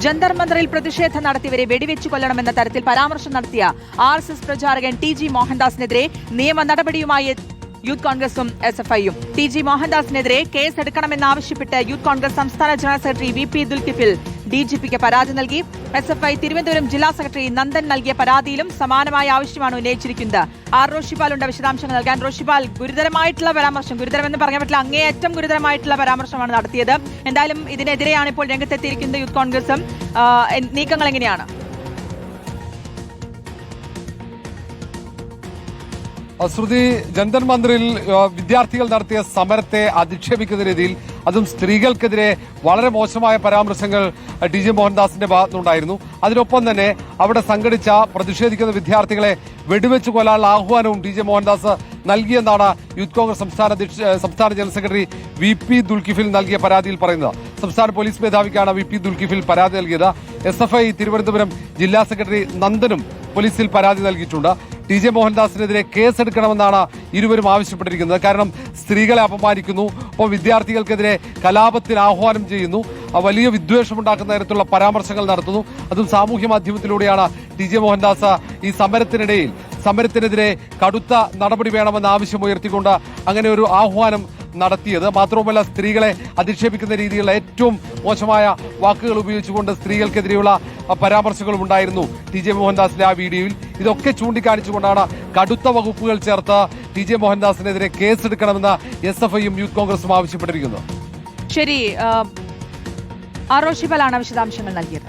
ജന്തർ മന്ദറിൽ പ്രതിഷേധം നടത്തിയവരെ വെടിവെച്ചു കൊല്ലണമെന്ന തരത്തിൽ പരാമർശം നടത്തിയ RSS പ്രചാരകൻ TG മോഹൻദാസിനെതിരെ നിയമ നടപടിയുമായി യൂത്ത് കോൺഗ്രസും SFIയും. TG മോഹൻദാസിനെതിരെ കേസെടുക്കണമെന്നാവശ്യപ്പെട്ട് യൂത്ത് കോൺഗ്രസ് സംസ്ഥാന ജനറൽ സെക്രട്ടറി VP ദുൽകിഫിൽ DGPക്ക് പരാതി നൽകി. SFI തിരുവനന്തപുരം ജില്ലാ സെക്രട്ടറി നന്ദൻ നൽകിയ പരാതിയിലും സമാനമായ ആവശ്യമാണ് ഉന്നയിച്ചിരിക്കുന്നത്. റോഷിപാലുണ്ട് വിശദാംശങ്ങൾ നൽകാൻ. റോഷിപാൽ, ഗുരുതരമായിട്ടുള്ള പരാമർശം, ഗുരുതരമെന്ന് പറയാൻ പറ്റില്ല, അങ്ങേയറ്റം ഗുരുതരമായിട്ടുള്ള പരാമർശമാണ് നടത്തിയത്. എന്തായാലും ഇതിനെതിരെയാണ് ഇപ്പോൾ രംഗത്തെത്തിയിരിക്കുന്നത് യൂത്ത് കോൺഗ്രസും. നീക്കങ്ങൾ എങ്ങനെയാണ്? ശ്രുതി, ജന്തർ മന്ദിറിൽ വിദ്യാർത്ഥികൾ നടത്തിയ സമരത്തെ അധിക്ഷേപിക്കുന്ന രീതിയിൽ, അതും സ്ത്രീകൾക്കെതിരെ വളരെ മോശമായ പരാമർശങ്ങൾ TG മോഹൻദാസിന്റെ ഭാഗത്തുനിന്നുണ്ടായിരുന്നു. അതിനൊപ്പം തന്നെ അവിടെ സംഘടിച്ച പ്രതിഷേധിക്കുന്ന വിദ്യാർത്ഥികളെ വെടിവെച്ച് കൊല്ലാനുള്ള ആഹ്വാനവും TG മോഹൻദാസ് നൽകിയെന്നാണ് യൂത്ത് കോൺഗ്രസ് സംസ്ഥാന ജനറൽ സെക്രട്ടറി VP ദുൽകിഫിൽ നൽകിയ പരാതിയിൽ പറയുന്നത്. സംസ്ഥാന പോലീസ് മേധാവിക്കാണ് VP ദുൽകിഫിൽ പരാതി നൽകിയത്. SFI തിരുവനന്തപുരം ജില്ലാ സെക്രട്ടറി നന്ദനും പോലീസിൽ പരാതി നൽകിയിട്ടുണ്ട്. TG മോഹൻദാസിനെതിരെ കേസെടുക്കണമെന്നാണ് ഇരുവരും ആവശ്യപ്പെട്ടിരിക്കുന്നത്. കാരണം സ്ത്രീകളെ അപമാനിക്കുന്നു, ഒപ്പം വിദ്യാർത്ഥികൾക്കെതിരെ കലാപത്തിന് ആഹ്വാനം ചെയ്യുന്നു, വലിയ വിദ്വേഷമുണ്ടാക്കുന്ന തരത്തിലുള്ള പരാമർശങ്ങൾ നടത്തുന്നു. അതും സാമൂഹ്യ മാധ്യമത്തിലൂടെയാണ് TG മോഹൻദാസ് ഈ സമരത്തിനെതിരെ കടുത്ത നടപടി വേണമെന്ന ആവശ്യം ഉയർത്തിക്കൊണ്ട് അങ്ങനെ ഒരു ആഹ്വാനം നടത്തിയത്. മാത്രവുമല്ല, സ്ത്രീകളെ അധിക്ഷേപിക്കുന്ന രീതിയിലുള്ള ഏറ്റവും മോശമായ വാക്കുകൾ ഉപയോഗിച്ചുകൊണ്ട് സ്ത്രീകൾക്കെതിരെയുള്ള പരാമർശങ്ങളും ഉണ്ടായിരുന്നു TG മോഹൻദാസിന്റെ ആ വീഡിയോയിൽ. ഇതൊക്കെ ചൂണ്ടിക്കാണിച്ചുകൊണ്ടാണ് കടുത്ത വകുപ്പുകൾ ചേർത്ത് TG മോഹൻദാസിനെതിരെ കേസെടുക്കണമെന്ന് SFIയും യൂത്ത് കോൺഗ്രസും ആവശ്യപ്പെട്ടിരിക്കുന്നത്. ശരി, റോഷിപാലാണ് വിശദാംശങ്ങൾ നൽകിയത്.